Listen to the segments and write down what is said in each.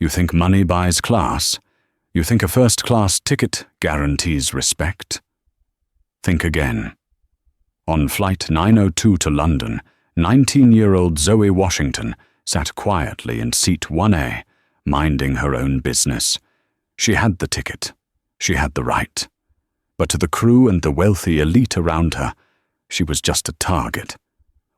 You think money buys class? You think a first-class ticket guarantees respect? Think again. On Flight 902 to London, 19-year-old Zoe Washington sat quietly in seat 1A, minding her own business. She had the ticket. She had the right. But to the crew and the wealthy elite around her, she was just a target.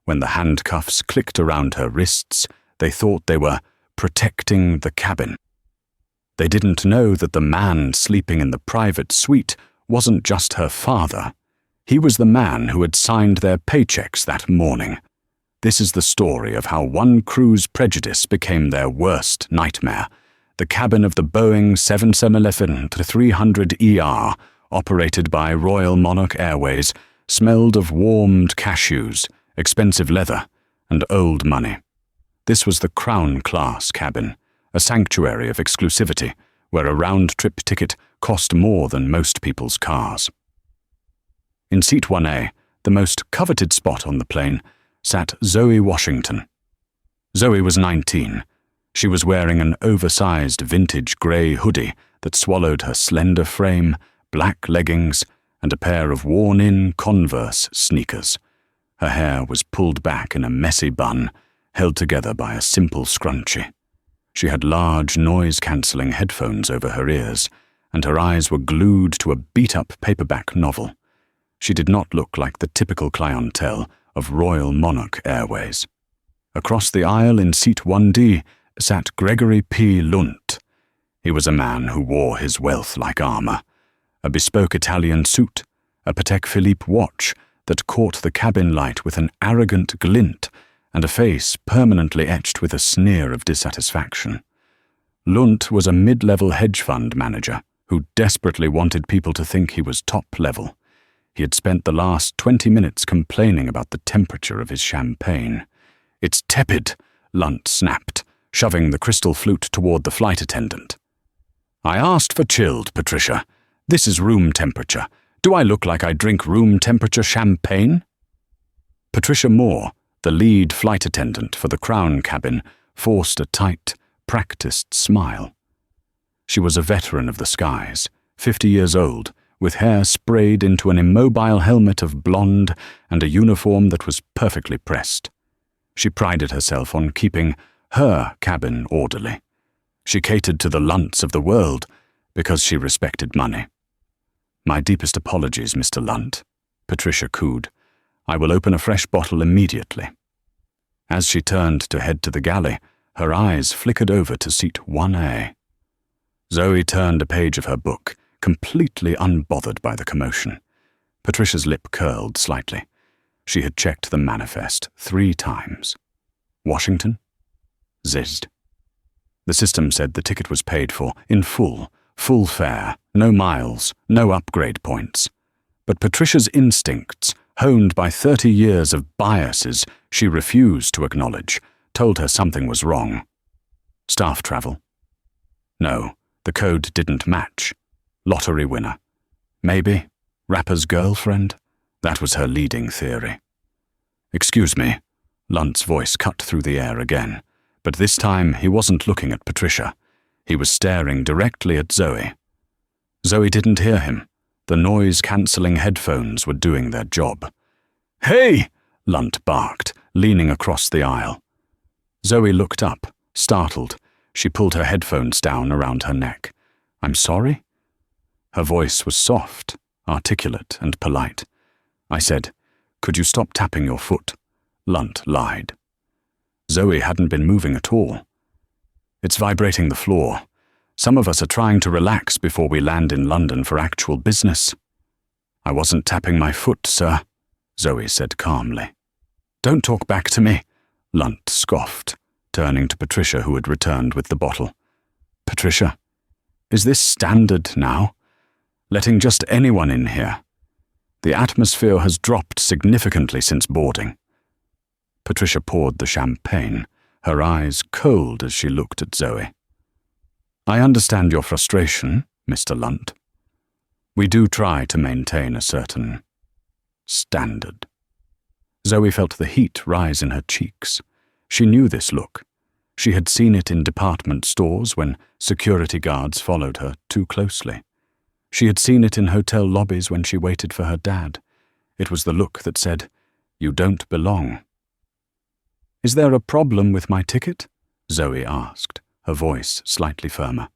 When the handcuffs clicked around her wrists, they thought they were protecting the cabin. They didn't know that the man sleeping in the private suite wasn't just her father. He was the man who had signed their paychecks that morning. This is the story of how one crew's prejudice became their worst nightmare. The cabin of the Boeing 777-300ER, operated by Royal Monarch Airways, smelled of warmed cashews, expensive leather, and old money. This was the Crown-class cabin, a sanctuary of exclusivity, where a round-trip ticket cost more than most people's cars. In seat 1A, the most coveted spot on the plane, sat Zoe Washington. Zoe was 19. She was wearing an oversized vintage grey hoodie that swallowed her slender frame, black leggings, and a pair of worn-in Converse sneakers. Her hair was pulled back in a messy bun, held together by a simple scrunchie. She had large noise-cancelling headphones over her ears, and her eyes were glued to a beat-up paperback novel. She did not look like the typical clientele of Royal Monarch Airways. Across the aisle in seat 1D sat Gregory P. Lunt. He was a man who wore his wealth like armor. A bespoke Italian suit, a Patek Philippe watch that caught the cabin light with an arrogant glint, and a face permanently etched with a sneer of dissatisfaction. Lunt was a mid-level hedge fund manager who desperately wanted people to think he was top-level. He had spent the last 20 minutes complaining about the temperature of his champagne. "It's tepid," Lunt snapped, shoving the crystal flute toward the flight attendant. "I asked for chilled, Patricia. This is room temperature. Do I look like I drink room temperature champagne?" Patricia Moore, the lead flight attendant for the Crown cabin, forced a tight, practiced smile. She was a veteran of the skies, 50 years old, with hair sprayed into an immobile helmet of blonde and a uniform that was perfectly pressed. She prided herself on keeping her cabin orderly. She catered to the Lunts of the world because she respected money. "My deepest apologies, Mr. Lunt," Patricia cooed. "I will open a fresh bottle immediately." As she turned to head to the galley, her eyes flickered over to seat 1A. Zoe turned a page of her book, completely unbothered by the commotion. Patricia's lip curled slightly. She had checked the manifest 3 times. Washington? Zizzed. The system said the ticket was paid for, in full fare, no miles, no upgrade points. But Patricia's instincts, honed by 30 years of biases she refused to acknowledge, told her something was wrong. Staff travel? No, the code didn't match. Lottery winner. Maybe rapper's girlfriend? That was her leading theory. "Excuse me," Lunt's voice cut through the air again, but this time he wasn't looking at Patricia. He was staring directly at Zoe. Zoe didn't hear him. The noise-cancelling headphones were doing their job. "Hey!" Lunt barked, leaning across the aisle. Zoe looked up, startled. She pulled her headphones down around her neck. "I'm sorry?" Her voice was soft, articulate, and polite. I said, "Could you stop tapping your foot?" Lunt lied. Zoe hadn't been moving at all. "It's vibrating the floor. Some of us are trying to relax before we land in London for actual business." "I wasn't tapping my foot, sir," Zoe said calmly. "Don't talk back to me," Lunt scoffed, turning to Patricia, who had returned with the bottle. "Patricia, is this standard now? Letting just anyone in here? The atmosphere has dropped significantly since boarding." Patricia poured the champagne, her eyes cold as she looked at Zoe. "I understand your frustration, Mr. Lunt. We do try to maintain a certain standard." Zoe felt the heat rise in her cheeks. She knew this look. She had seen it in department stores when security guards followed her too closely. She had seen it in hotel lobbies when she waited for her dad. It was the look that said, "You don't belong." "Is there a problem with my ticket?" Zoe asked, her voice slightly firmer.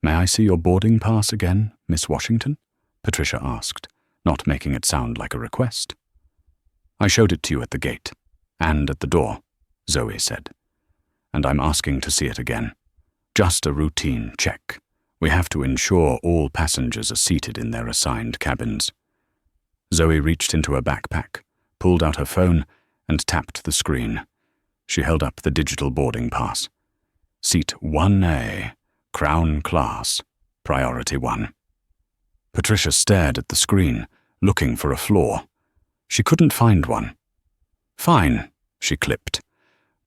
"May I see your boarding pass again, Miss Washington?" Patricia asked, not making it sound like a request. "I showed it to you at the gate, and at the door," Zoe said. "And I'm asking to see it again. Just a routine check. We have to ensure all passengers are seated in their assigned cabins." Zoe reached into her backpack, pulled out her phone, and tapped the screen. She held up the digital boarding pass. Seat 1A, Crown Class, Priority 1. Patricia stared at the screen, looking for a flaw. She couldn't find one. "Fine," she clipped.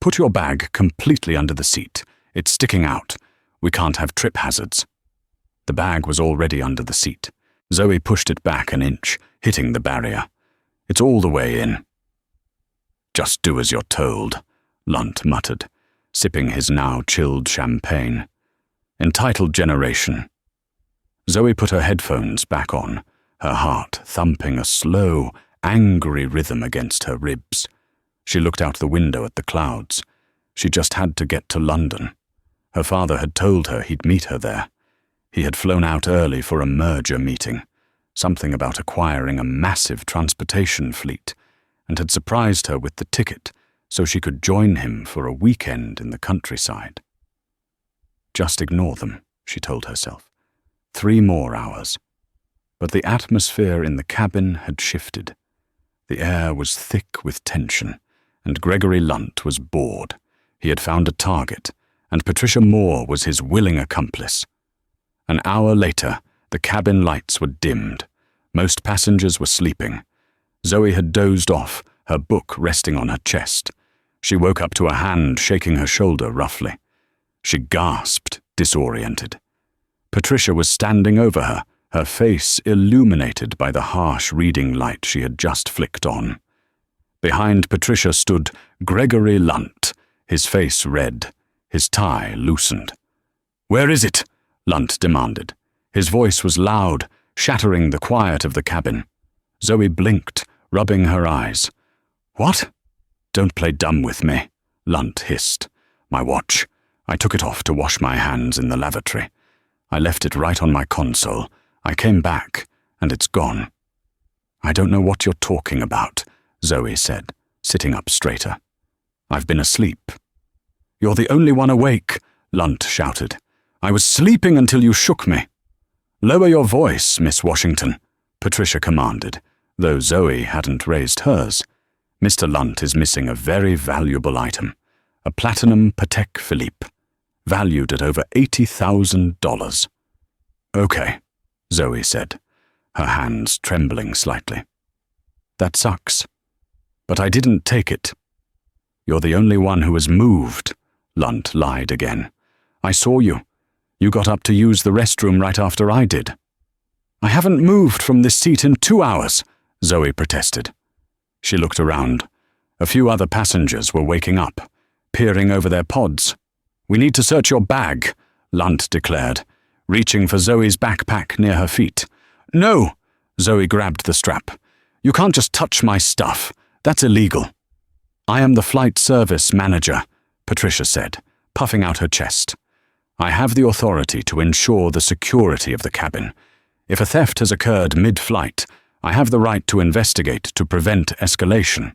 "Put your bag completely under the seat. It's sticking out. We can't have trip hazards." The bag was already under the seat. Zoe pushed it back an inch, hitting the barrier. "It's all the way in." "Just do as you're told," Lunt muttered, sipping his now chilled champagne. "Entitled generation." Zoe put her headphones back on, her heart thumping a slow, angry rhythm against her ribs. She looked out the window at the clouds. She just had to get to London. Her father had told her he'd meet her there. He had flown out early for a merger meeting, something about acquiring a massive transportation fleet, and had surprised her with the ticket so she could join him for a weekend in the countryside. Just ignore them, she told herself. 3 more hours. But the atmosphere in the cabin had shifted. The air was thick with tension, and Gregory Lunt was bored. He had found a target, and Patricia Moore was his willing accomplice. An hour later, the cabin lights were dimmed. Most passengers were sleeping. Zoe had dozed off, her book resting on her chest. She woke up to a hand shaking her shoulder roughly. She gasped, disoriented. Patricia was standing over her, her face illuminated by the harsh reading light she had just flicked on. Behind Patricia stood Gregory Lunt, his face red, his tie loosened. "Where is it?" Lunt demanded. His voice was loud, shattering the quiet of the cabin. Zoe blinked, rubbing her eyes. "What?" "Don't play dumb with me," Lunt hissed. "My watch. I took it off to wash my hands in the lavatory. I left it right on my console. I came back, and it's gone." "I don't know what you're talking about," Zoe said, sitting up straighter. "I've been asleep." "You're the only one awake," Lunt shouted. "I was sleeping until you shook me." "Lower your voice, Miss Washington," Patricia commanded, though Zoe hadn't raised hers. "Mr. Lunt is missing a very valuable item, a platinum Patek Philippe, valued at over $80,000. "Okay," Zoe said, her hands trembling slightly. "That sucks. But I didn't take it." "You're the only one who has moved," Lunt lied again. "I saw you. You got up to use the restroom right after I did." "I haven't moved from this seat in 2 hours," Zoe protested. She looked around. A few other passengers were waking up, peering over their pods. "We need to search your bag," Lunt declared, reaching for Zoe's backpack near her feet. "No!" Zoe grabbed the strap. "You can't just touch my stuff. That's illegal." "I am the flight service manager," Patricia said, puffing out her chest. "I have the authority to ensure the security of the cabin. If a theft has occurred mid-flight, I have the right to investigate to prevent escalation."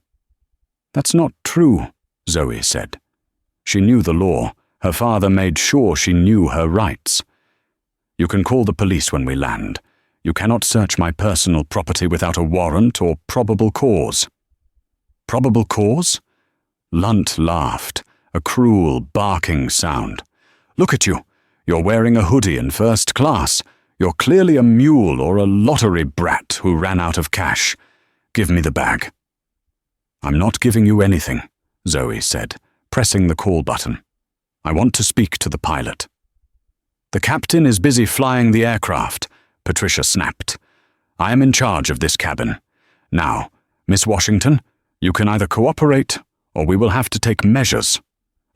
"That's not true," Zoe said. She knew the law. Her father made sure she knew her rights. "You can call the police when we land. You cannot search my personal property without a warrant or probable cause." "Probable cause?" Lunt laughed, a cruel, barking sound. "Look at you. You're wearing a hoodie in first class. You're clearly a mule or a lottery brat who ran out of cash. Give me the bag." "I'm not giving you anything," Zoe said, pressing the call button. "I want to speak to the pilot." "The captain is busy flying the aircraft," Patricia snapped. "I am in charge of this cabin. Now, Miss Washington, you can either cooperate or we will have to take measures."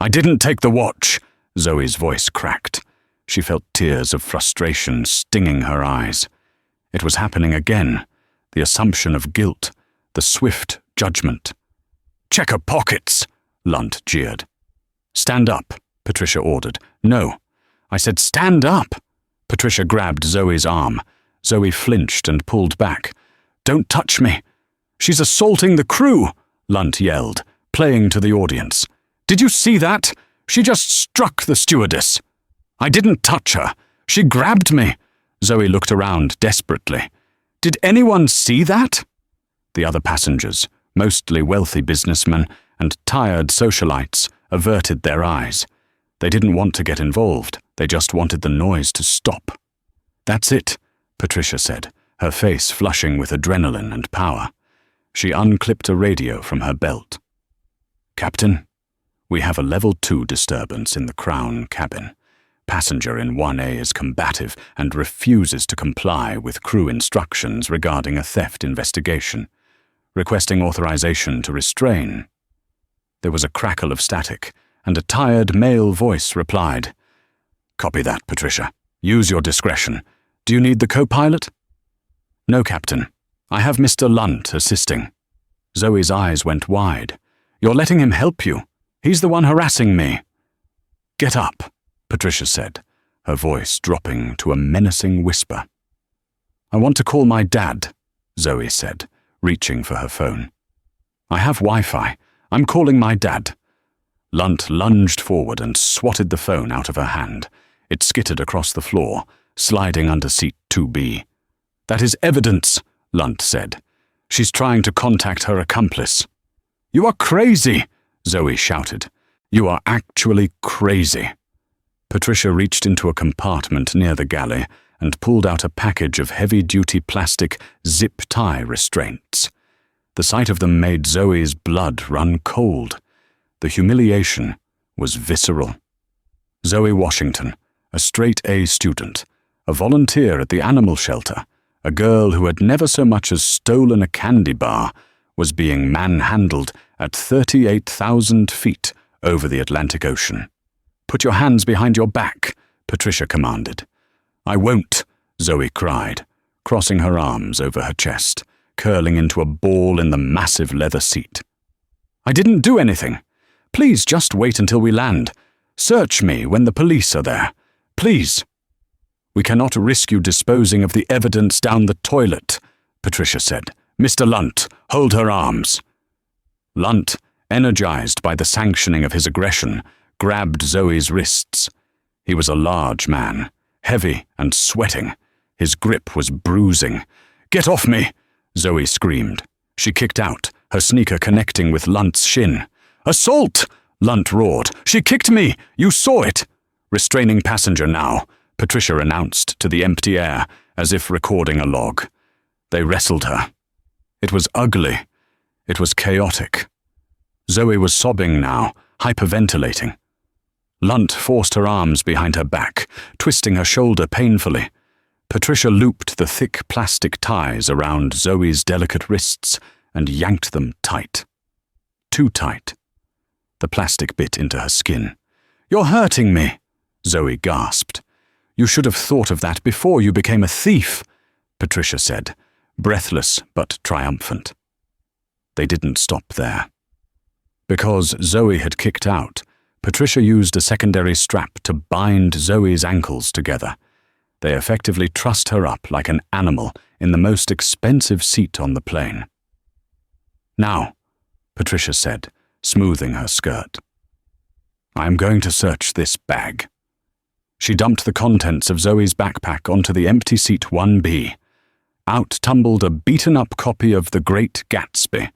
"I didn't take the watch." Zoe's voice cracked. She felt tears of frustration stinging her eyes. It was happening again. The assumption of guilt, the swift judgment. "Check her pockets," Lunt jeered. "Stand up," Patricia ordered. "No." "I said stand up." Patricia grabbed Zoe's arm. Zoe flinched and pulled back. "Don't touch me." "She's assaulting the crew," Lunt yelled, playing to the audience. "Did you see that? She just struck the stewardess." "I didn't touch her. She grabbed me." Zoe looked around desperately. "Did anyone see that?" The other passengers, mostly wealthy businessmen and tired socialites, averted their eyes. They didn't want to get involved. They just wanted the noise to stop. "That's it," Patricia said, her face flushing with adrenaline and power. She unclipped a radio from her belt. "Captain, we have a level 2 disturbance in the Crown cabin. Passenger in 1A is combative and refuses to comply with crew instructions regarding a theft investigation, requesting authorization to restrain." There was a crackle of static, and a tired male voice replied, "Copy that, Patricia. Use your discretion. Do you need the co-pilot?" "No, Captain. I have Mr. Lunt assisting." Zoe's eyes went wide. "You're letting him help you. He's the one harassing me." "Get up," Patricia said, her voice dropping to a menacing whisper. "I want to call my dad," Zoe said, reaching for her phone. "I have Wi-Fi. I'm calling my dad." Lunt lunged forward and swatted the phone out of her hand. It skittered across the floor, sliding under seat 2B. "That is evidence," Lunt said. "She's trying to contact her accomplice." "You are crazy," Zoe shouted. "You are actually crazy." Patricia reached into a compartment near the galley and pulled out a package of heavy-duty plastic zip tie restraints. The sight of them made Zoe's blood run cold. The humiliation was visceral. Zoe Washington, a straight-A student, a volunteer at the animal shelter, a girl who had never so much as stolen a candy bar, was being manhandled at 38,000 feet over the Atlantic Ocean. "Put your hands behind your back," Patricia commanded. "I won't," Zoe cried, crossing her arms over her chest, curling into a ball in the massive leather seat. "I didn't do anything. Please just wait until we land. Search me when the police are there. Please." "We cannot risk you disposing of the evidence down the toilet," Patricia said. "Mr. Lunt, hold her arms." Lunt, energized by the sanctioning of his aggression, grabbed Zoe's wrists. He was a large man, heavy and sweating. His grip was bruising. "Get off me!" Zoe screamed. She kicked out, her sneaker connecting with Lunt's shin. "Assault!" Lunt roared. "She kicked me! You saw it!" "Restraining passenger now," Patricia announced to the empty air, as if recording a log. They wrestled her. It was ugly. It was chaotic. Zoe was sobbing now, hyperventilating. Lunt forced her arms behind her back, twisting her shoulder painfully. Patricia looped the thick plastic ties around Zoe's delicate wrists and yanked them tight. Too tight. The plastic bit into her skin. "You're hurting me," Zoe gasped. "You should have thought of that before you became a thief," Patricia said, breathless but triumphant. They didn't stop there. Because Zoe had kicked out, Patricia used a secondary strap to bind Zoe's ankles together. They effectively trussed her up like an animal in the most expensive seat on the plane. "Now," Patricia said, smoothing her skirt. "I am going to search this bag." She dumped the contents of Zoe's backpack onto the empty seat 1B. Out tumbled a beaten-up copy of The Great Gatsby,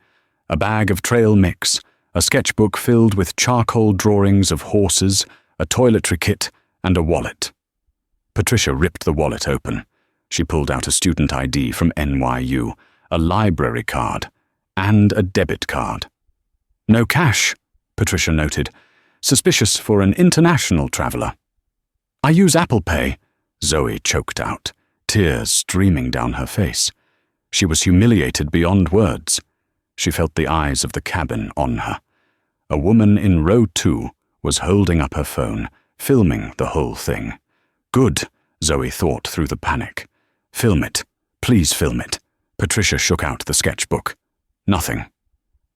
a bag of trail mix, a sketchbook filled with charcoal drawings of horses, a toiletry kit, and a wallet. Patricia ripped the wallet open. She pulled out a student ID from NYU, a library card, and a debit card. "No cash," Patricia noted, suspicious for an international traveler. "I use Apple Pay," Zoe choked out, tears streaming down her face. She was humiliated beyond words. She felt the eyes of the cabin on her. A woman in row 2 was holding up her phone, filming the whole thing. Good, Zoe thought through the panic. Film it. Please film it. Patricia shook out the sketchbook. Nothing.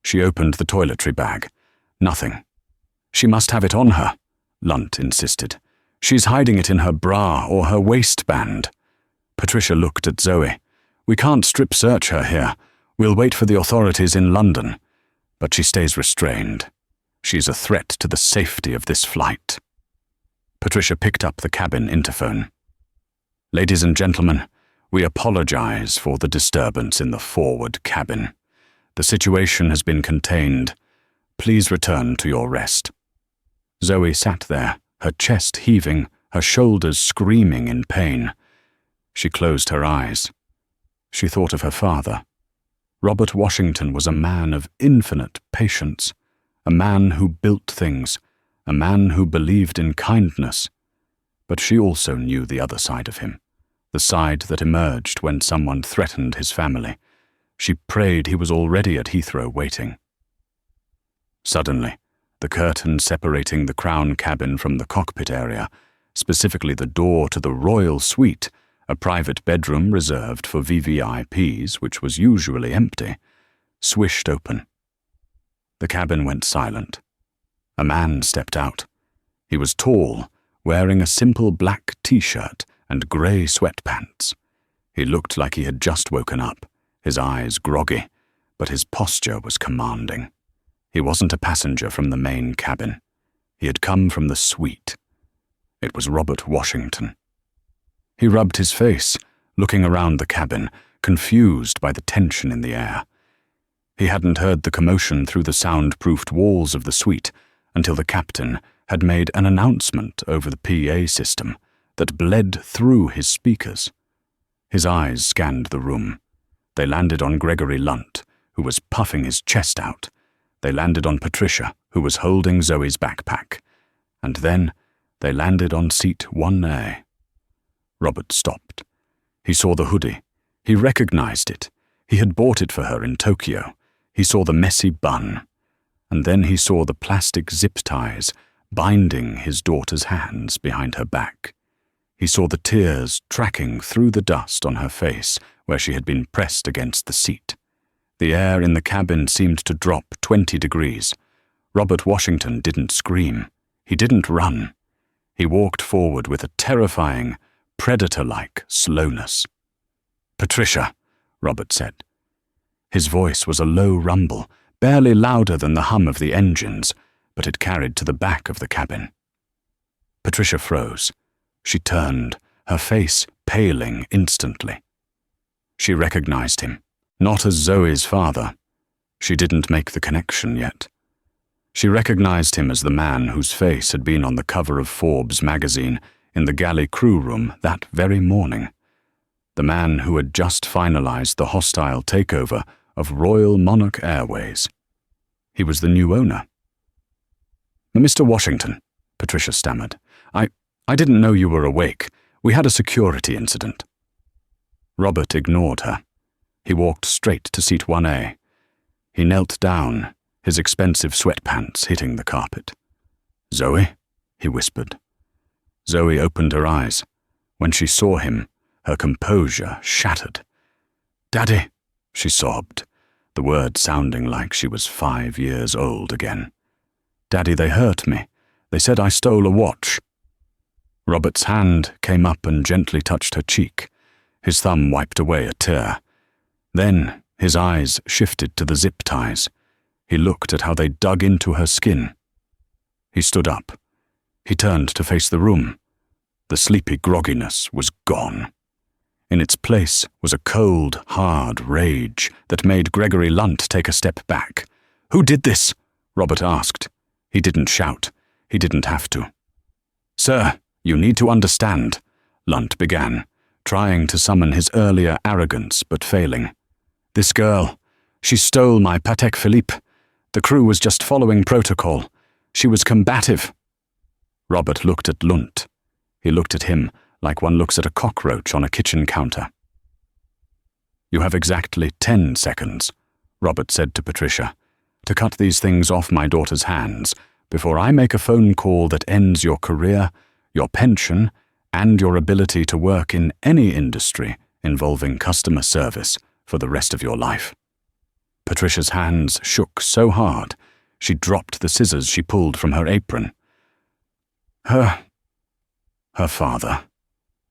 She opened the toiletry bag. Nothing. She must have it on her, Lunt insisted. She's hiding it in her bra or her waistband. Patricia looked at Zoe. We can't strip search her here. We'll wait for the authorities in London. But she stays restrained. She's a threat to the safety of this flight. Patricia picked up the cabin interphone. Ladies and gentlemen, we apologize for the disturbance in the forward cabin. The situation has been contained. Please return to your rest. Zoe sat there, her chest heaving, her shoulders screaming in pain. She closed her eyes. She thought of her father. Robert Washington was a man of infinite patience, a man who built things, a man who believed in kindness. But she also knew the other side of him, the side that emerged when someone threatened his family. She prayed he was already at Heathrow waiting. Suddenly, the curtain separating the Crown cabin from the cockpit area, specifically the door to the Royal Suite, a private bedroom reserved for VVIPs, which was usually empty, swished open. The cabin went silent. A man stepped out. He was tall, wearing a simple black t-shirt and grey sweatpants. He looked like he had just woken up, his eyes groggy, but his posture was commanding. He wasn't a passenger from the main cabin. He had come from the suite. It was Robert Washington. He rubbed his face, looking around the cabin, confused by the tension in the air. He hadn't heard the commotion through the soundproofed walls of the suite until the captain had made an announcement over the PA system that bled through his speakers. His eyes scanned the room. They landed on Gregory Lunt, who was puffing his chest out. They landed on Patricia, who was holding Zoe's backpack. And then they landed on seat 1A. Robert stopped. He saw the hoodie. He recognized it. He had bought it for her in Tokyo. He saw the messy bun. And then he saw the plastic zip ties binding his daughter's hands behind her back. He saw the tears tracking through the dust on her face where she had been pressed against the seat. The air in the cabin seemed to drop 20 degrees. Robert Washington didn't scream. He didn't run. He walked forward with a terrifying, predator-like slowness. "Patricia," Robert said. His voice was a low rumble, barely louder than the hum of the engines, but it carried to the back of the cabin. Patricia froze. She turned, her face paling instantly. She recognized him, not as Zoe's father. She didn't make the connection yet. She recognized him as the man whose face had been on the cover of Forbes magazine in the galley crew room that very morning. The man who had just finalized the hostile takeover of Royal Monarch Airways. He was the new owner. "Mr. Washington," Patricia stammered, I didn't know you were awake. We had a security incident." Robert ignored her. He walked straight to seat 1A. He knelt down, his expensive sweatpants hitting the carpet. "Zoe?" he whispered. Zoe opened her eyes. When she saw him, her composure shattered. "Daddy," she sobbed, the word sounding like she was 5 years old again. "Daddy, they hurt me. They said I stole a watch." Robert's hand came up and gently touched her cheek. His thumb wiped away a tear. Then his eyes shifted to the zip ties. He looked at how they dug into her skin. He stood up. He turned to face the room. The sleepy grogginess was gone. In its place was a cold, hard rage that made Gregory Lunt take a step back. "Who did this?" Robert asked. He didn't shout. He didn't have to. "Sir, you need to understand," Lunt began, trying to summon his earlier arrogance but failing. "This girl, she stole my Patek Philippe. The crew was just following protocol. She was combative." Robert looked at Lunt. He looked at him like one looks at a cockroach on a kitchen counter. "You have exactly 10 seconds, Robert said to Patricia, "to cut these things off my daughter's hands, before I make a phone call that ends your career, your pension, and your ability to work in any industry involving customer service for the rest of your life." Patricia's hands shook so hard, she dropped the scissors she pulled from her apron. Her father,"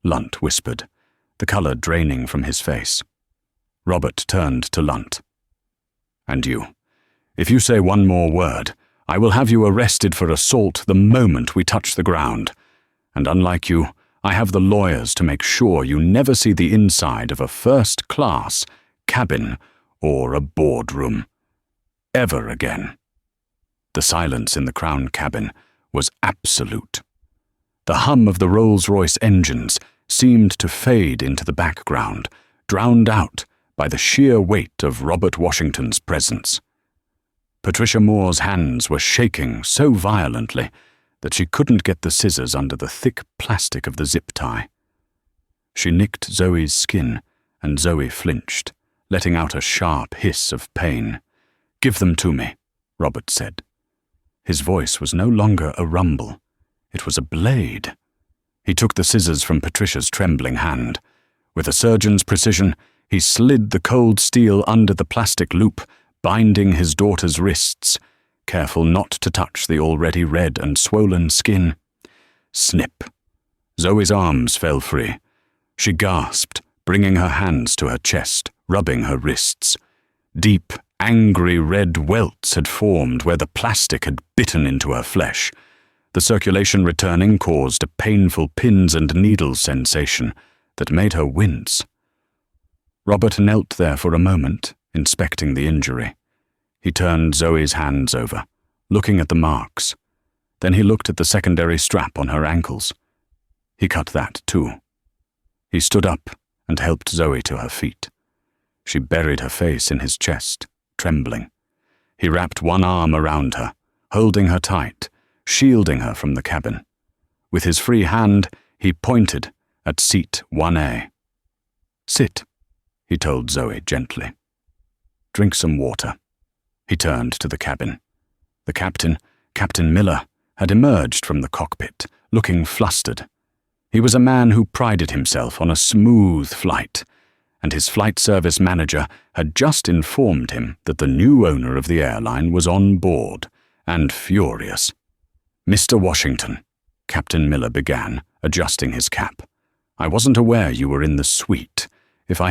Lunt whispered, the colour draining from his face. Robert turned to Lunt. "And you. If you say one more word, I will have you arrested for assault the moment we touch the ground. And unlike you, I have the lawyers to make sure you never see the inside of a first-class cabin or a boardroom. Ever again." The silence in the Crown cabin was absolute. The hum of the Rolls-Royce engines seemed to fade into the background, drowned out by the sheer weight of Robert Washington's presence. Patricia Moore's hands were shaking so violently that she couldn't get the scissors under the thick plastic of the zip tie. She nicked Zoe's skin, and Zoe flinched, letting out a sharp hiss of pain. "Give them to me," Robert said. His voice was no longer a rumble. It was a blade. He took the scissors from Patricia's trembling hand. With a surgeon's precision, he slid the cold steel under the plastic loop, binding his daughter's wrists, careful not to touch the already red and swollen skin. Snip. Zoe's arms fell free. She gasped, bringing her hands to her chest, rubbing her wrists. Deep, angry red welts had formed where the plastic had bitten into her flesh. The circulation returning caused a painful pins and needles sensation that made her wince. Robert knelt there for a moment, inspecting the injury. He turned Zoe's hands over, looking at the marks. Then he looked at the secondary strap on her ankles. He cut that too. He stood up and helped Zoe to her feet. She buried her face in his chest, trembling. He wrapped one arm around her, holding her tight, shielding her from the cabin. With his free hand, he pointed at seat 1A. "Sit," he told Zoe gently. "Drink some water." He turned to the cabin. The captain, Captain Miller, had emerged from the cockpit, looking flustered. He was a man who prided himself on a smooth flight, and his flight service manager had just informed him that the new owner of the airline was on board, and furious. "Mr. Washington," Captain Miller began, adjusting his cap, "I wasn't aware you were in the suite. If you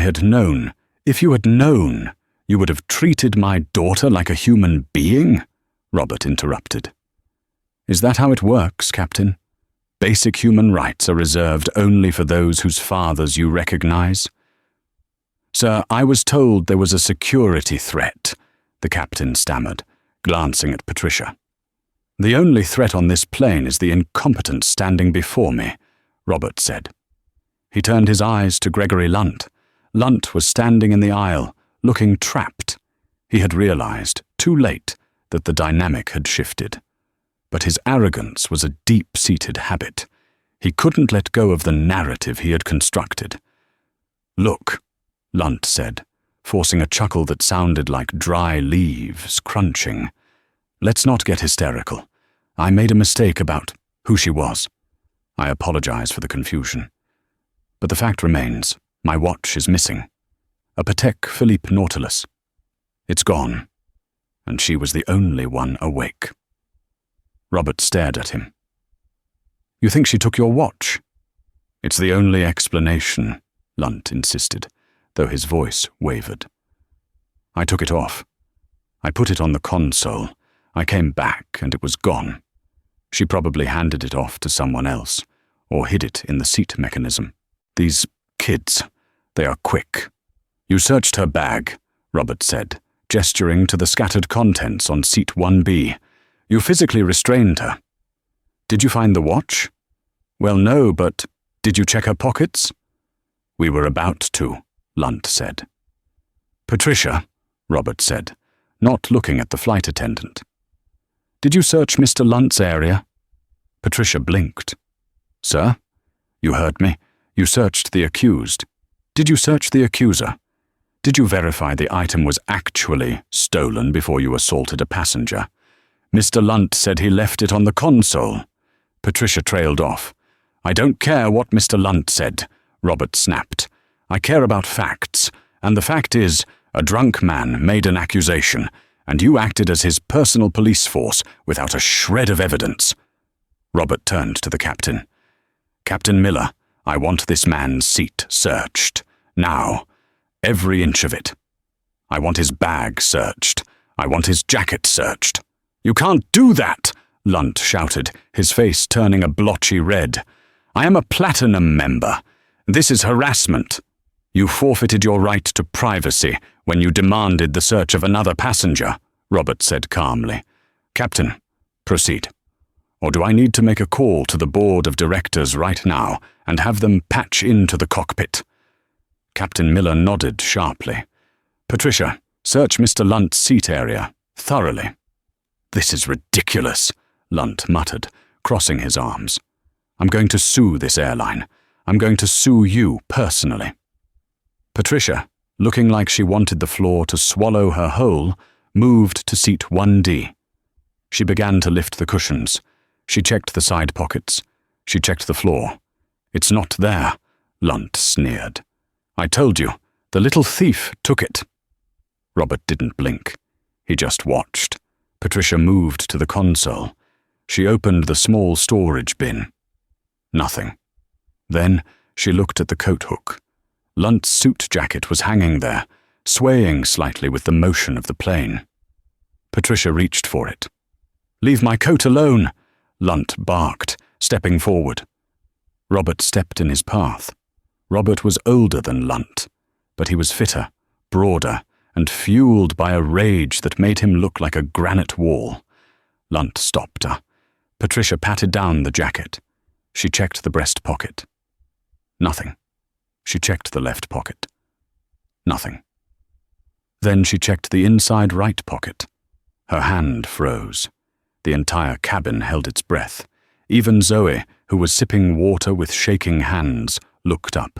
had known, you would have treated my daughter like a human being?" Robert interrupted. "Is that how it works, Captain? Basic human rights are reserved only for those whose fathers you recognize?" "Sir, I was told there was a security threat," the captain stammered, glancing at Patricia. "The only threat on this plane is the incompetence standing before me," Robert said. He turned his eyes to Gregory Lunt. Lunt was standing in the aisle, looking trapped. He had realized, too late, that the dynamic had shifted. But his arrogance was a deep-seated habit. He couldn't let go of the narrative he had constructed. "Look," Lunt said, forcing a chuckle that sounded like dry leaves crunching. "Let's not get hysterical. I made a mistake about who she was. I apologize for the confusion. But the fact remains, my watch is missing. A Patek Philippe Nautilus. It's gone, and she was the only one awake." Robert stared at him. "You think she took your watch?" "It's the only explanation," Lunt insisted, though his voice wavered. "I took it off. I put it on the console. I came back, and it was gone. She probably handed it off to someone else, or hid it in the seat mechanism. These kids, they are quick." "You searched her bag," Robert said, gesturing to the scattered contents on seat 1B. "You physically restrained her. Did you find the watch?" "Well, no, but did you check her pockets?" "We were about to," Lunt said. "Patricia," Robert said, not looking at the flight attendant. "Did you search Mr. Lunt's area?" Patricia blinked. "Sir? You heard me. You searched the accused. Did you search the accuser? Did you verify the item was actually stolen before you assaulted a passenger? Mr. Lunt said he left it on the console. Patricia trailed off. I don't care what Mr. Lunt said, Robert snapped. I care about facts, and the fact is, a drunk man made an accusation, and you acted as his personal police force without a shred of evidence. Robert turned to the captain. Captain Miller, I want this man's seat searched. Now. Every inch of it. I want his bag searched. I want his jacket searched. You can't do that, Lunt shouted, his face turning a blotchy red. I am a platinum member. This is harassment. You forfeited your right to privacy when you demanded the search of another passenger, Robert said calmly. Captain, proceed. Or do I need to make a call to the board of directors right now and have them patch into the cockpit? Captain Miller nodded sharply. Patricia, search Mr. Lunt's seat area, thoroughly. This is ridiculous, Lunt muttered, crossing his arms. I'm going to sue this airline. I'm going to sue you personally. Patricia, looking like she wanted the floor to swallow her whole, moved to seat 1D. She began to lift the cushions. She checked the side pockets. She checked the floor. It's not there, Lunt sneered. I told you, the little thief took it. Robert didn't blink. He just watched. Patricia moved to the console. She opened the small storage bin. Nothing. Then she looked at the coat hook. Lunt's suit jacket was hanging there, swaying slightly with the motion of the plane. Patricia reached for it. Leave my coat alone, Lunt barked, stepping forward. Robert stepped in his path. Robert was older than Lunt, but he was fitter, broader, and fueled by a rage that made him look like a granite wall. Lunt stopped her. Patricia patted down the jacket. She checked the breast pocket. Nothing. She checked the left pocket. Nothing. Then she checked the inside right pocket. Her hand froze. The entire cabin held its breath. Even Zoe, who was sipping water with shaking hands, looked up.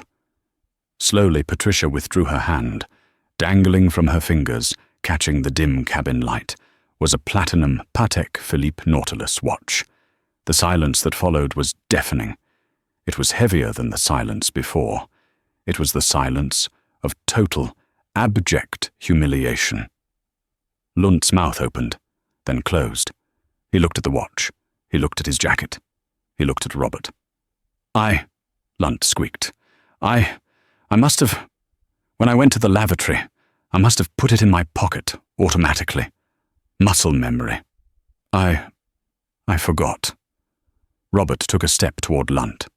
Slowly, Patricia withdrew her hand. Dangling from her fingers, catching the dim cabin light, was a platinum Patek Philippe Nautilus watch. The silence that followed was deafening. It was heavier than the silence before. It was the silence of total, abject humiliation. Lunt's mouth opened, then closed. He looked at the watch. He looked at his jacket. He looked at Robert. Lunt squeaked. I must have... When I went to the lavatory, I must have put it in my pocket, automatically. Muscle memory. I forgot. Robert took a step toward Lunt.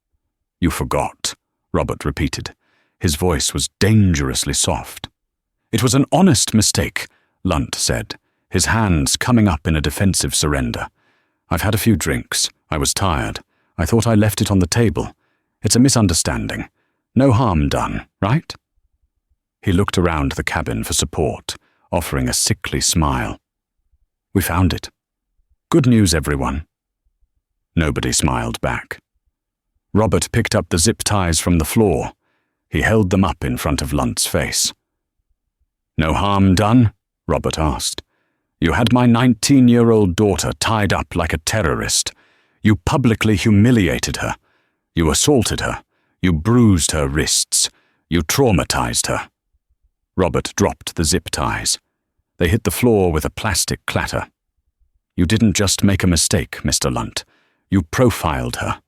You forgot, Robert repeated. His voice was dangerously soft. It was an honest mistake, Lunt said, his hands coming up in a defensive surrender. I've had a few drinks. I was tired. I thought I left it on the table. It's a misunderstanding. No harm done, right? He looked around the cabin for support, offering a sickly smile. We found it. Good news, everyone. Nobody smiled back. Robert picked up the zip ties from the floor. He held them up in front of Lunt's face. No harm done? Robert asked. You had my 19-year-old daughter tied up like a terrorist. You publicly humiliated her. You assaulted her. You bruised her wrists. You traumatized her. Robert dropped the zip ties. They hit the floor with a plastic clatter. You didn't just make a mistake, Mr. Lunt. You profiled her.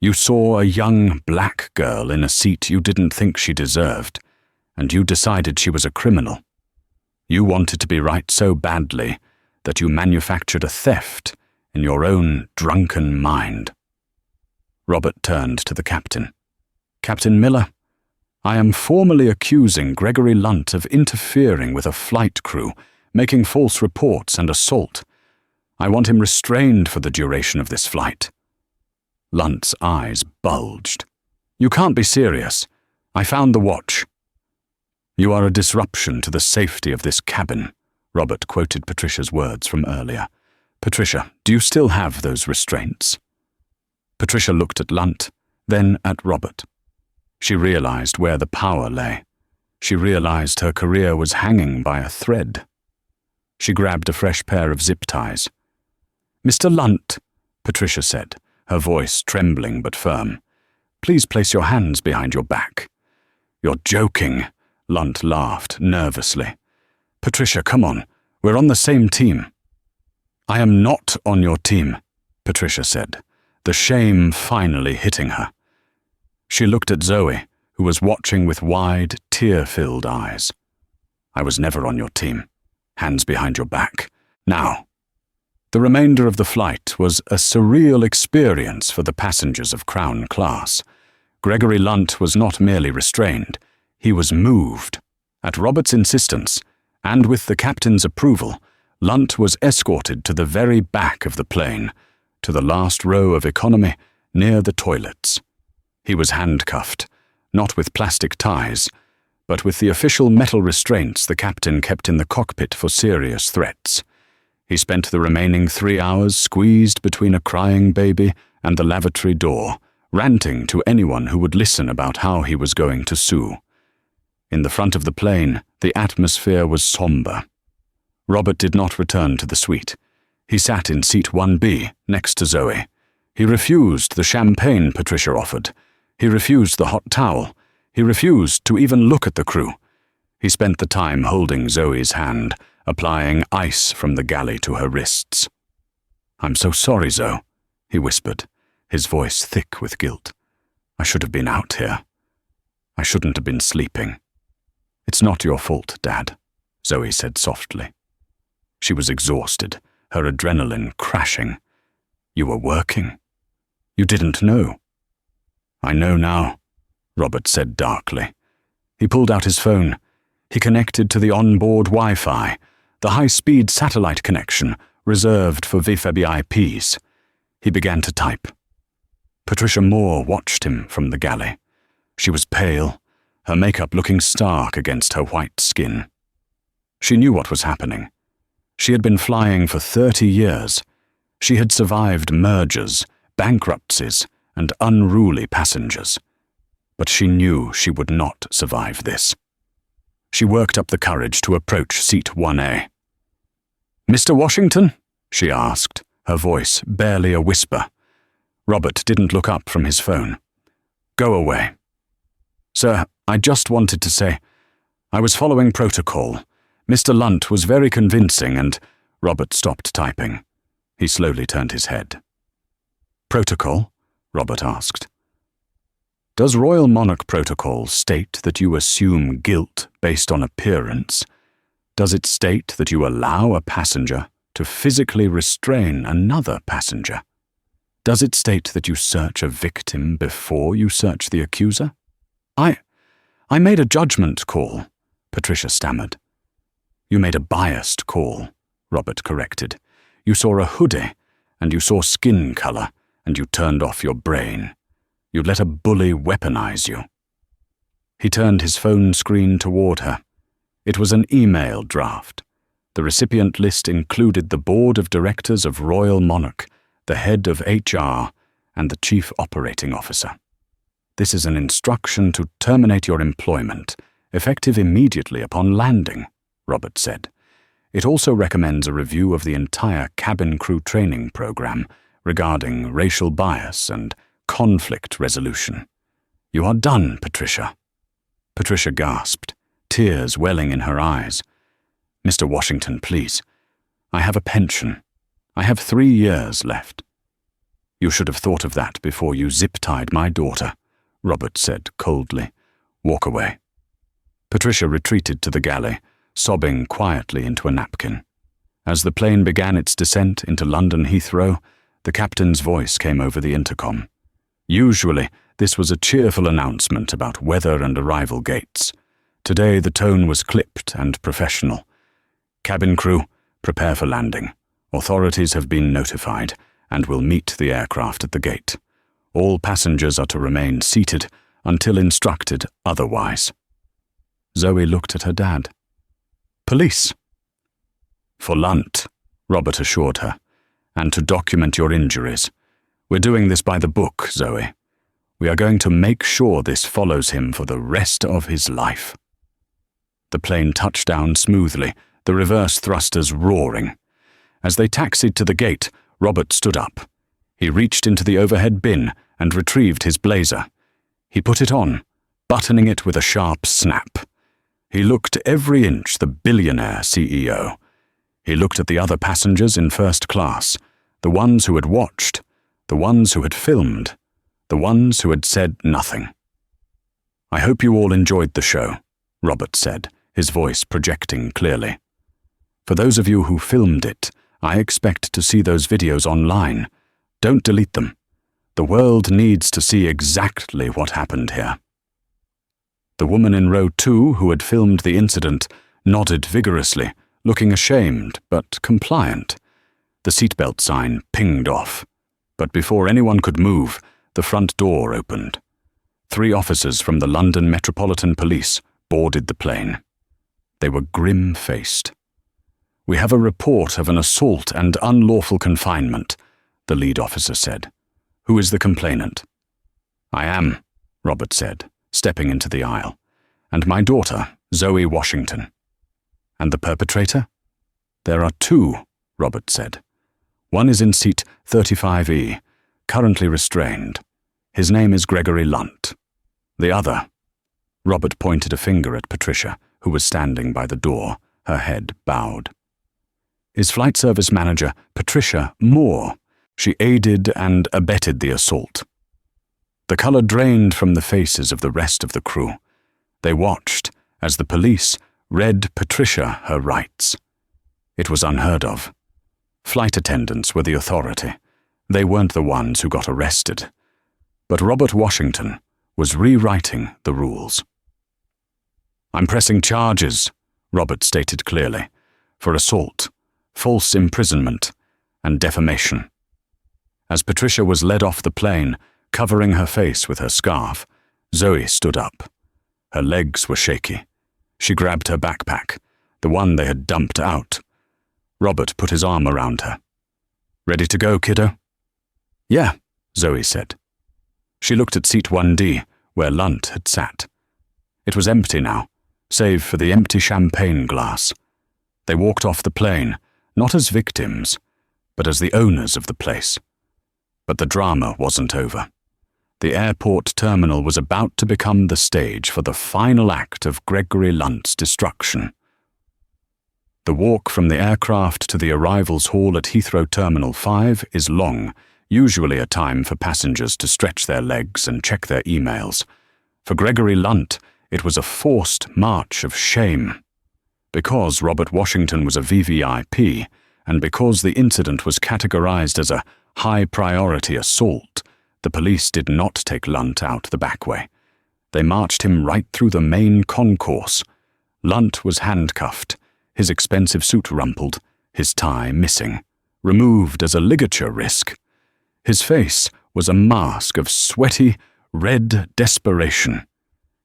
You saw a young black girl in a seat you didn't think she deserved, and you decided she was a criminal. You wanted to be right so badly that you manufactured a theft in your own drunken mind. Robert turned to the captain. Captain Miller, I am formally accusing Gregory Lunt of interfering with a flight crew, making false reports and assault. I want him restrained for the duration of this flight. Lunt's eyes bulged. You can't be serious. I found the watch. You are a disruption to the safety of this cabin, Robert quoted Patricia's words from earlier. Patricia, do you still have those restraints? Patricia looked at Lunt, then at Robert. She realized where the power lay. She realized her career was hanging by a thread. She grabbed a fresh pair of zip ties. "Mr. Lunt," Patricia said, her voice trembling but firm. "Please place your hands behind your back." "You're joking," Lunt laughed nervously. "Patricia, come on. We're on the same team." "I am not on your team," Patricia said, the shame finally hitting her. She looked at Zoe, who was watching with wide, tear-filled eyes. "I was never on your team. Hands behind your back. Now." The remainder of the flight was a surreal experience for the passengers of Crown Class. Gregory Lunt was not merely restrained, he was moved. At Robert's insistence, and with the captain's approval, Lunt was escorted to the very back of the plane, to the last row of economy, near the toilets. He was handcuffed, not with plastic ties, but with the official metal restraints the captain kept in the cockpit for serious threats. He spent the remaining 3 hours squeezed between a crying baby and the lavatory door, ranting to anyone who would listen about how he was going to sue. In the front of the plane, the atmosphere was somber. Robert did not return to the suite. He sat in seat 1B, next to Zoe. He refused the champagne Patricia offered. He refused the hot towel. He refused to even look at the crew. He spent the time holding Zoe's hand, applying ice from the galley to her wrists. "I'm so sorry, Zoe," he whispered, his voice thick with guilt. "I should have been out here. I shouldn't have been sleeping." "It's not your fault, Dad," Zoe said softly. She was exhausted, her adrenaline crashing. "You were working. You didn't know." "I know now," Robert said darkly. He pulled out his phone. He connected to the onboard Wi-Fi, the high-speed satellite connection reserved for VVIPs. He began to type. Patricia Moore watched him from the galley. She was pale, her makeup looking stark against her white skin. She knew what was happening. She had been flying for 30 years. She had survived mergers, bankruptcies, and unruly passengers. But she knew she would not survive this. She worked up the courage to approach seat 1A. "Mr. Washington?" she asked, her voice barely a whisper. Robert didn't look up from his phone. "Go away." "Sir, I just wanted to say, I was following protocol. Mr. Lunt was very convincing and—" Robert stopped typing. He slowly turned his head. "Protocol?" Robert asked. "Does Royal Monarch Protocol state that you assume guilt based on appearance? Does it state that you allow a passenger to physically restrain another passenger? Does it state that you search a victim before you search the accuser?" I made a judgment call," Patricia stammered. "You made a biased call," Robert corrected. "You saw a hoodie, and you saw skin color, and you turned off your brain. You let a bully weaponize you." He turned his phone screen toward her. It was an email draft. The recipient list included the board of directors of Royal Monarch, the head of HR, and the chief operating officer. "This is an instruction to terminate your employment, effective immediately upon landing," Robert said. "It also recommends a review of the entire cabin crew training program regarding racial bias and conflict resolution. You are done, Patricia." Patricia gasped, tears welling in her eyes. "Mr. Washington, please. I have a pension. I have 3 years left." "You should have thought of that before you zip-tied my daughter," Robert said coldly. "Walk away." Patricia retreated to the galley, sobbing quietly into a napkin. As the plane began its descent into London Heathrow, the captain's voice came over the intercom. Usually, this was a cheerful announcement about weather and arrival gates. Today, the tone was clipped and professional. "Cabin crew, prepare for landing. Authorities have been notified and will meet the aircraft at the gate. All passengers are to remain seated until instructed otherwise." Zoe looked at her dad. "Police." "For Lunt," Robert assured her, "and to document your injuries. We're doing this by the book, Zoe. We are going to make sure this follows him for the rest of his life." The plane touched down smoothly, the reverse thrusters roaring. As they taxied to the gate, Robert stood up. He reached into the overhead bin and retrieved his blazer. He put it on, buttoning it with a sharp snap. He looked every inch the billionaire CEO. He looked at the other passengers in first class, the ones who had watched, the ones who had filmed, the ones who had said nothing. "I hope you all enjoyed the show," Robert said, his voice projecting clearly. "For those of you who filmed it, I expect to see those videos online. Don't delete them. The world needs to see exactly what happened here." The woman in row 2 who had filmed the incident nodded vigorously, looking ashamed but compliant. The seatbelt sign pinged off. But before anyone could move, the front door opened. 3 officers from the London Metropolitan Police boarded the plane. They were grim-faced. "We have a report of an assault and unlawful confinement," the lead officer said. "Who is the complainant?" "I am," Robert said, stepping into the aisle. "And my daughter, Zoe Washington." "And the perpetrator?" "There are 2, Robert said. One is in seat 35E, currently restrained. His name is Gregory Lunt. The other—" Robert pointed a finger at Patricia, who was standing by the door, her head bowed. "Is Flight Service Manager Patricia Moore. She aided and abetted the assault." The color drained from the faces of the rest of the crew. They watched as the police read Patricia her rights. It was unheard of. Flight attendants were the authority. They weren't the ones who got arrested. But Robert Washington was rewriting the rules. "I'm pressing charges," Robert stated clearly, "for assault, false imprisonment, and defamation." As Patricia was led off the plane, covering her face with her scarf, Zoe stood up. Her legs were shaky. She grabbed her backpack, the one they had dumped out. Robert put his arm around her. "Ready to go, kiddo?" "Yeah," Zoe said. She looked at seat 1D, where Lunt had sat. It was empty now, save for the empty champagne glass. They walked off the plane, not as victims, but as the owners of the place. But the drama wasn't over. The airport terminal was about to become the stage for the final act of Gregory Lunt's destruction. The walk from the aircraft to the arrivals hall at Heathrow Terminal 5 is long, usually a time for passengers to stretch their legs and check their emails. For Gregory Lunt, it was a forced march of shame. Because Robert Washington was a VVIP, and because the incident was categorized as a high-priority assault, the police did not take Lunt out the back way. They marched him right through the main concourse. Lunt was handcuffed, his expensive suit rumpled, his tie missing, removed as a ligature risk. His face was a mask of sweaty, red desperation.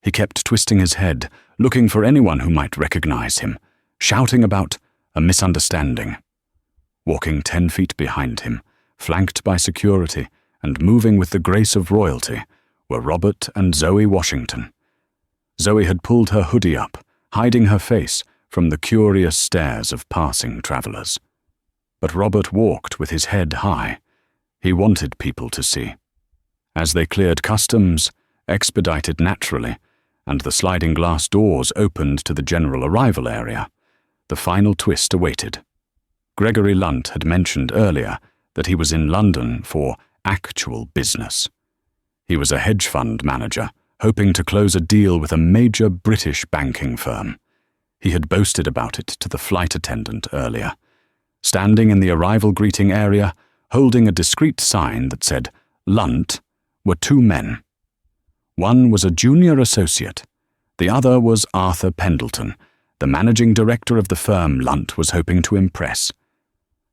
He kept twisting his head, looking for anyone who might recognize him, shouting about a misunderstanding. Walking 10 feet behind him, flanked by security and moving with the grace of royalty, were Robert and Zoe Washington. Zoe had pulled her hoodie up, hiding her face from the curious stares of passing travelers. But Robert walked with his head high. He wanted people to see. As they cleared customs, expedited naturally, and the sliding glass doors opened to the general arrival area, the final twist awaited. Gregory Lunt had mentioned earlier that he was in London for actual business. He was a hedge fund manager, hoping to close a deal with a major British banking firm. He had boasted about it to the flight attendant earlier. Standing in the arrival greeting area, holding a discreet sign that said Lunt, were 2 men. One was a junior associate. The other was Arthur Pendleton, the managing director of the firm Lunt was hoping to impress.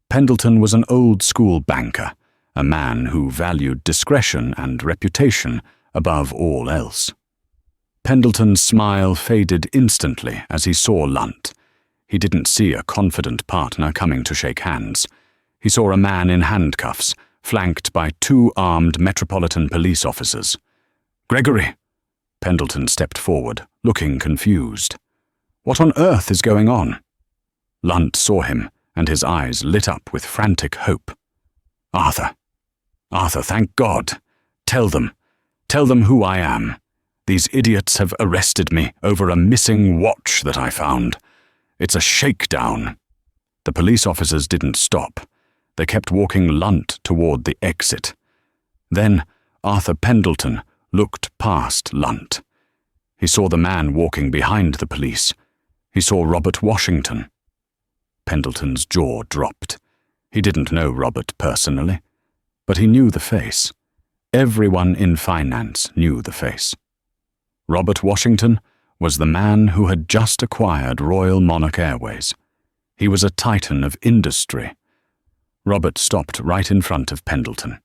Pendleton was an old-school banker, a man who valued discretion and reputation above all else. Pendleton's smile faded instantly as he saw Lunt. He didn't see a confident partner coming to shake hands. He saw a man in handcuffs, flanked by 2 armed Metropolitan Police officers. "Gregory!" Pendleton stepped forward, looking confused. "What on earth is going on?" Lunt saw him, and his eyes lit up with frantic hope. Arthur. Arthur, thank God. Tell them who I am. These idiots have arrested me over a missing watch that I found. It's a shakedown." The police officers didn't stop. They kept walking lunt toward the exit. Then Arthur Pendleton looked past Lunt. He saw the man walking behind the police. He saw Robert Washington. Pendleton's jaw dropped. He didn't know Robert personally, but he knew the face. Everyone in finance knew the face. Robert Washington was the man who had just acquired Royal Monarch Airways. He was a titan of industry. Robert stopped right in front of Pendleton.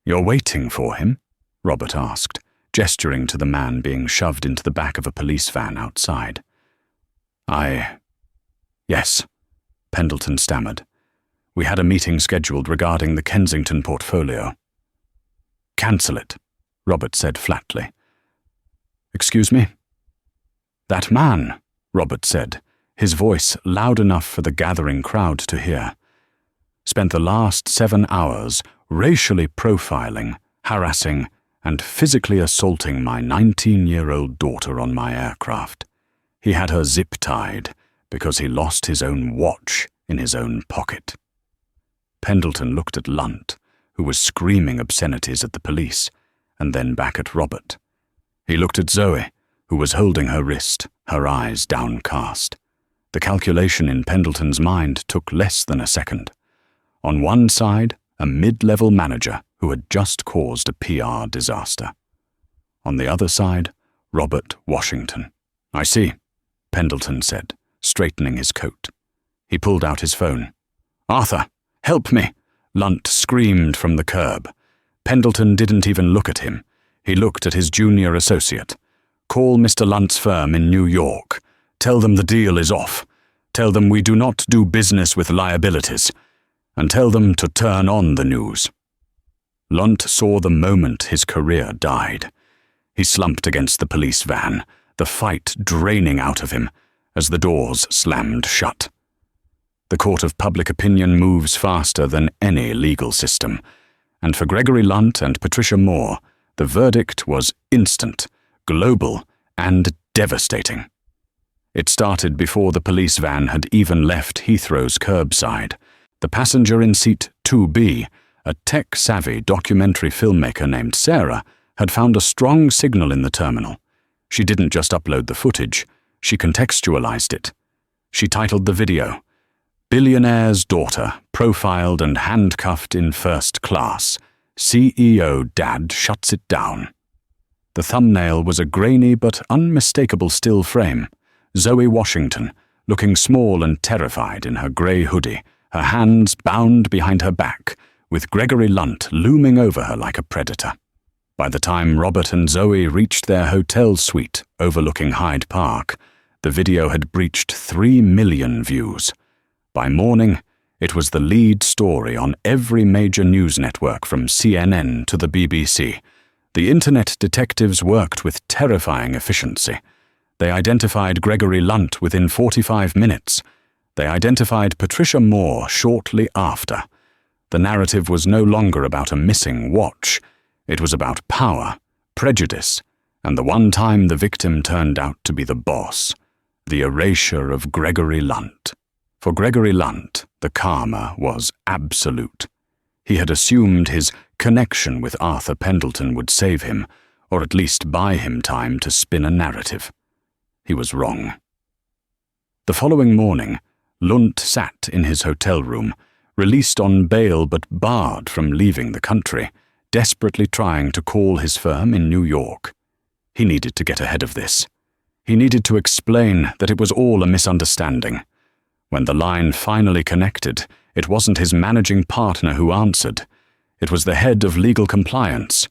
"You're waiting for him?" Robert asked, gesturing to the man being shoved into the back of a police van outside. Yes," Pendleton stammered. "We had a meeting scheduled regarding the Kensington portfolio." "Cancel it," Robert said flatly. "Excuse me?" "That man," Robert said, his voice loud enough for the gathering crowd to hear, "spent the last 7 hours racially profiling, harassing, and physically assaulting my 19-year-old daughter on my aircraft. He had her zip-tied because he lost his own watch in his own pocket." Pendleton looked at Lunt, who was screaming obscenities at the police, and then back at Robert. He looked at Zoe, who was holding her wrist, her eyes downcast. The calculation in Pendleton's mind took less than a second. On one side, a mid-level manager who had just caused a PR disaster. On the other side, Robert Washington. "I see," Pendleton said, straightening his coat. He pulled out his phone. "Arthur, help me!" Lunt screamed from the curb. Pendleton didn't even look at him. He looked at his junior associate. "Call Mr. Lunt's firm in New York. Tell them the deal is off. Tell them we do not do business with liabilities. And tell them to turn on the news." Lunt saw the moment his career died. He slumped against the police van, the fight draining out of him as the doors slammed shut. The court of public opinion moves faster than any legal system, and for Gregory Lunt and Patricia Moore, the verdict was instant, global, and devastating. It started before the police van had even left Heathrow's curbside. The passenger in seat 2B, a tech-savvy documentary filmmaker named Sarah, had found a strong signal in the terminal. She didn't just upload the footage, she contextualized it. She titled the video, "Billionaire's Daughter Profiled and Handcuffed in First Class. CEO Dad Shuts It Down." The thumbnail was a grainy but unmistakable still frame. Zoe Washington, looking small and terrified in her grey hoodie, her hands bound behind her back, with Gregory Lunt looming over her like a predator. By the time Robert and Zoe reached their hotel suite overlooking Hyde Park, the video had breached 3 million views. By morning, it was the lead story on every major news network from CNN to the BBC. The internet detectives worked with terrifying efficiency. They identified Gregory Lunt within 45 minutes. They identified Patricia Moore shortly after. The narrative was no longer about a missing watch. It was about power, prejudice, and the one time the victim turned out to be the boss, the erasure of Gregory Lunt. For Gregory Lunt, the karma was absolute. He had assumed his connection with Arthur Pendleton would save him, or at least buy him time to spin a narrative. He was wrong. The following morning, Lunt sat in his hotel room, released on bail but barred from leaving the country, desperately trying to call his firm in New York. He needed to get ahead of this. He needed to explain that it was all a misunderstanding. When the line finally connected, it wasn't his managing partner who answered. It was the head of legal compliance.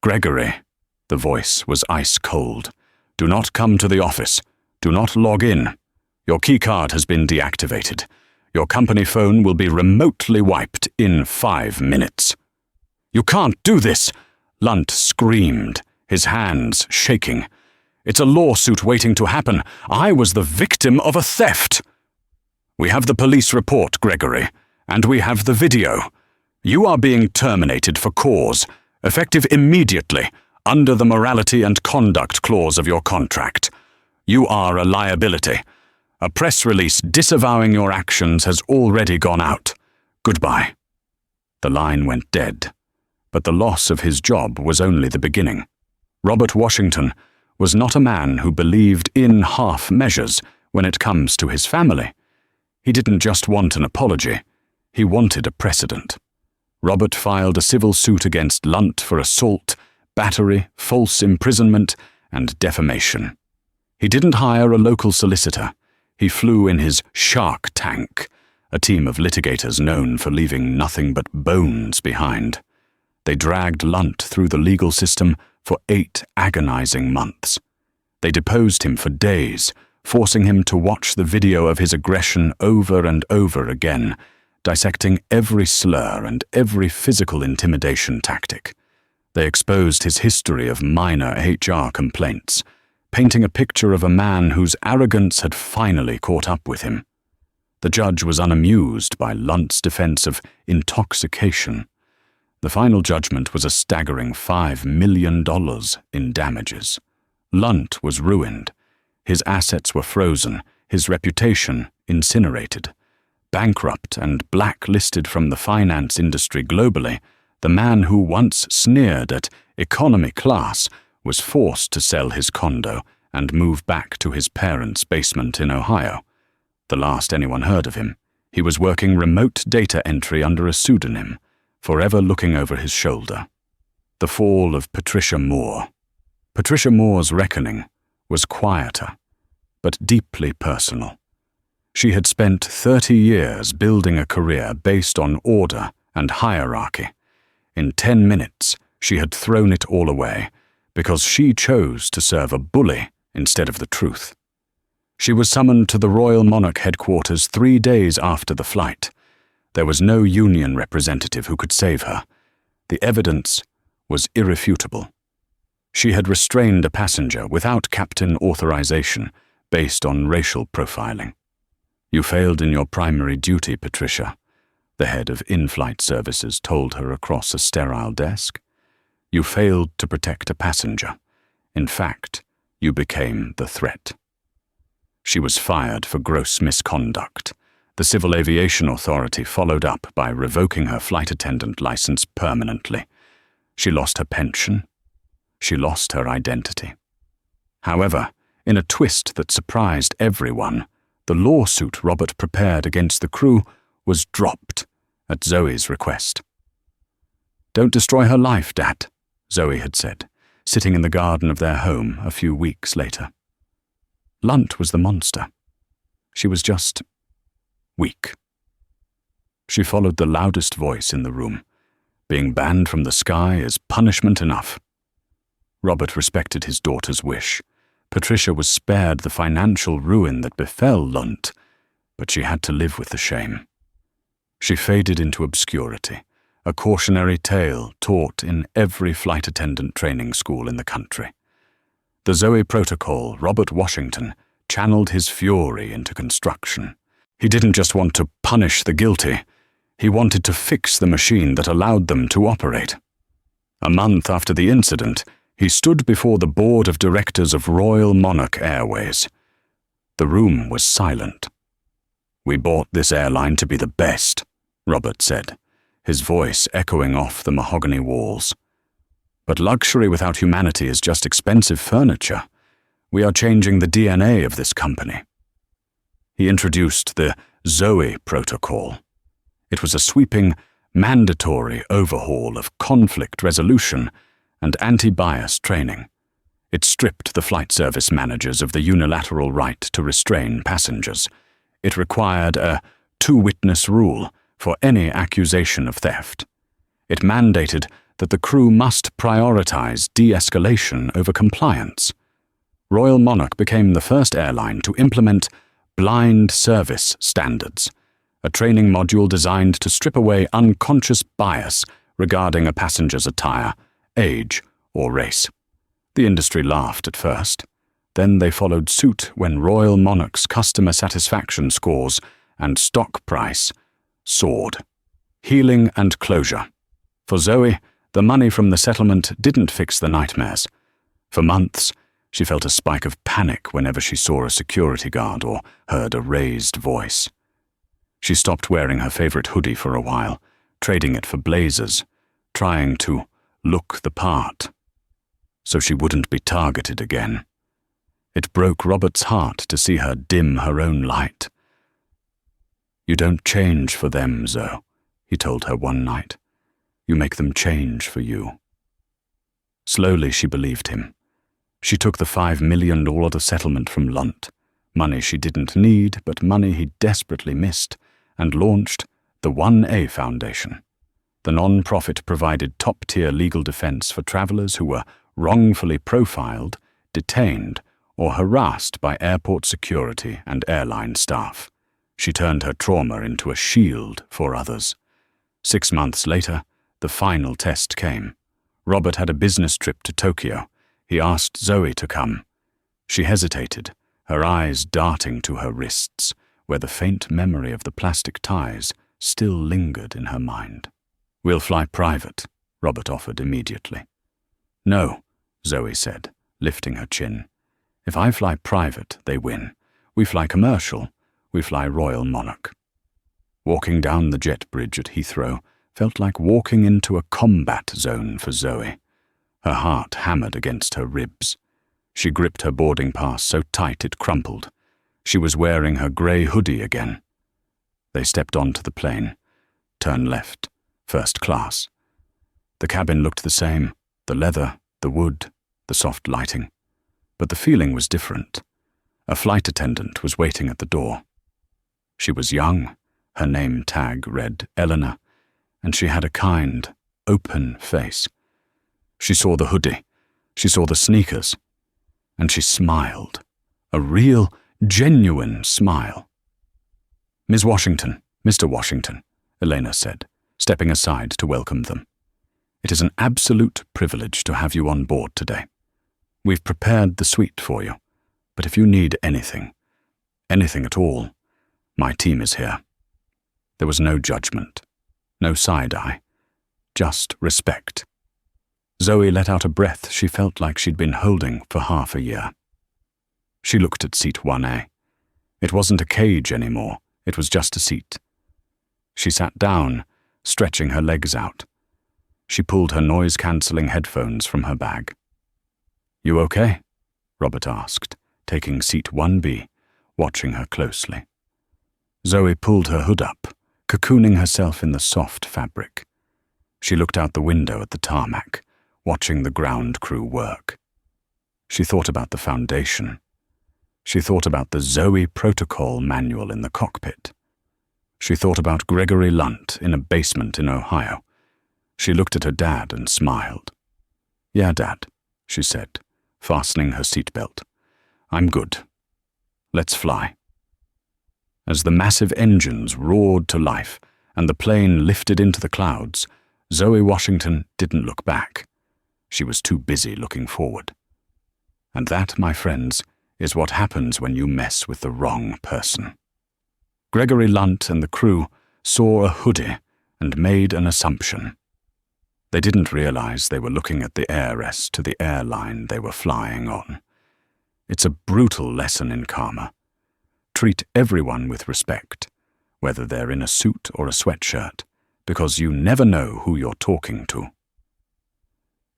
"Gregory," the voice was ice cold. "Do not come to the office. Do not log in. Your keycard has been deactivated. Your company phone will be remotely wiped in 5 minutes." "You can't do this!" Lunt screamed, his hands shaking. "It's a lawsuit waiting to happen. I was the victim of a theft." "We have the police report, Gregory, And we have the video. You are being terminated for cause, effective immediately, under the morality and conduct clause of your contract. You are a liability. A press release disavowing your actions has already gone out. Goodbye." The line went dead, but the loss of his job was only the beginning. Robert Washington was not a man who believed in half measures when it comes to his family. He didn't just want an apology, he wanted a precedent. Robert filed a civil suit against Lunt for assault, battery, false imprisonment, and defamation. He didn't hire a local solicitor. He flew in his Shark Tank, a team of litigators known for leaving nothing but bones behind. They dragged Lunt through the legal system for 8 agonizing months. They deposed him for days, forcing him to watch the video of his aggression over and over again, dissecting every slur and every physical intimidation tactic. They exposed his history of minor HR complaints, painting a picture of a man whose arrogance had finally caught up with him. The judge was unamused by Lunt's defense of intoxication. The final judgment was a staggering $5 million in damages. Lunt was ruined. His assets were frozen, his reputation incinerated. Bankrupt and blacklisted from the finance industry globally, the man who once sneered at economy class was forced to sell his condo and move back to his parents' basement in Ohio. The last anyone heard of him, he was working remote data entry under a pseudonym, forever looking over his shoulder. The fall of Patricia Moore. Patricia Moore's reckoning was quieter, but deeply personal. She had spent 30 years building a career based on order and hierarchy. In 10 minutes, she had thrown it all away because she chose to serve a bully instead of the truth. She was summoned to the Royal Monarch headquarters 3 days after the flight. There was no union representative who could save her. The evidence was irrefutable. She had restrained a passenger without captain authorization based on racial profiling. "You failed in your primary duty, Patricia," the head of in-flight services told her across a sterile desk. "You failed to protect a passenger. In fact, you became the threat." She was fired for gross misconduct. The Civil Aviation Authority followed up by revoking her flight attendant license permanently. She lost her pension. She lost her identity. However, in a twist that surprised everyone, the lawsuit Robert prepared against the crew was dropped at Zoe's request. "Don't destroy her life, Dad," Zoe had said, sitting in the garden of their home a few weeks later. Lunt was the monster. She was just weak. She followed the loudest voice in the room. Being banned from the sky is punishment enough. Robert respected his daughter's wish. Patricia was spared the financial ruin that befell Lunt, but she had to live with the shame. She faded into obscurity, a cautionary tale taught in every flight attendant training school in the country. The Zoe Protocol, Robert Washington, channeled his fury into construction. He didn't just want to punish the guilty, he wanted to fix the machine that allowed them to operate. A month after the incident, he stood before the board of directors of Royal Monarch Airways. The room was silent. "We bought this airline to be the best," Robert said, his voice echoing off the mahogany walls. "But luxury without humanity is just expensive furniture. We are changing the DNA of this company." He introduced the Zoe Protocol. It was a sweeping, mandatory overhaul of conflict resolution and anti-bias training. It stripped the flight service managers of the unilateral right to restrain passengers. It required a two-witness rule for any accusation of theft. It mandated that the crew must prioritize de-escalation over compliance. Royal Monarch became the first airline to implement blind service standards, a training module designed to strip away unconscious bias regarding a passenger's attire, age, or race. The industry laughed at first. Then they followed suit when Royal Monarch's customer satisfaction scores and stock price soared. Healing and closure. For Zoe, the money from the settlement didn't fix the nightmares. For months, she felt a spike of panic whenever she saw a security guard or heard a raised voice. She stopped wearing her favorite hoodie for a while, trading it for blazers, trying to look the part, so she wouldn't be targeted again. It broke Robert's heart to see her dim her own light. "You don't change for them, Zoe," he told her one night. "You make them change for you." Slowly she believed him. She took the $5 million settlement from Lunt, money she didn't need but money he desperately missed, and launched the 1A Foundation. The non-profit provided top-tier legal defense for travelers who were wrongfully profiled, detained, or harassed by airport security and airline staff. She turned her trauma into a shield for others. 6 months later, the final test came. Robert had a business trip to Tokyo. He asked Zoe to come. She hesitated, her eyes darting to her wrists, where the faint memory of the plastic ties still lingered in her mind. "We'll fly private," Robert offered immediately. "No," Zoe said, lifting her chin. "If I fly private, they win. We fly commercial. We fly Royal Monarch." Walking down the jet bridge at Heathrow felt like walking into a combat zone for Zoe. Her heart hammered against her ribs. She gripped her boarding pass so tight it crumpled. She was wearing her grey hoodie again. They stepped onto the plane. Turn left. First class. The cabin looked the same, the leather, the wood, the soft lighting. But the feeling was different. A flight attendant was waiting at the door. She was young. Her name tag read Eleanor, and she had a kind, open face. She saw the hoodie. She saw the sneakers. And she smiled. A real, genuine smile. "Ms. Washington, Mr. Washington," Elena said, stepping aside to welcome them. "It is an absolute privilege to have you on board today. We've prepared the suite for you, but if you need anything at all, my team is here." There was no judgment, no side-eye, just respect. Zoe let out a breath she felt like she'd been holding for half a year. She looked at seat 1A. It wasn't a cage anymore, it was just a seat. She sat down, stretching her legs out. She pulled her noise-cancelling headphones from her bag. "You okay?" Robert asked, taking seat 1B, watching her closely. Zoe pulled her hood up, cocooning herself in the soft fabric. She looked out the window at the tarmac, watching the ground crew work. She thought about the foundation. She thought about the Zoe protocol manual in the cockpit. She thought about Gregory Lunt in a basement in Ohio. She looked at her dad and smiled. "Yeah, Dad," she said, fastening her seatbelt. "I'm good. Let's fly." As the massive engines roared to life and the plane lifted into the clouds, Zoe Washington didn't look back. She was too busy looking forward. And that, my friends, is what happens when you mess with the wrong person. Gregory Lunt and the crew saw a hoodie and made an assumption. They didn't realize they were looking at the heiress to the airline they were flying on. It's a brutal lesson in karma. Treat everyone with respect, whether they're in a suit or a sweatshirt, because you never know who you're talking to.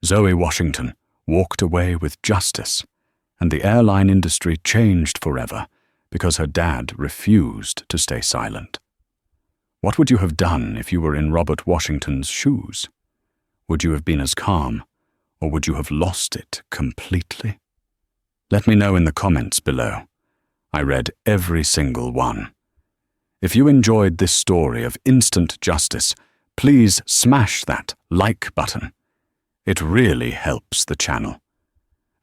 Zoe Washington walked away with justice, and the airline industry changed forever because her dad refused to stay silent. What would you have done if you were in Robert Washington's shoes? Would you have been as calm, or would you have lost it completely? Let me know in the comments below. I read every single one. If you enjoyed this story of instant justice, please smash that like button. It really helps the channel.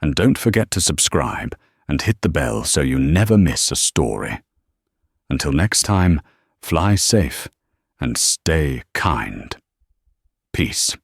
And don't forget to subscribe and hit the bell so you never miss a story. Until next time, fly safe and stay kind. Peace.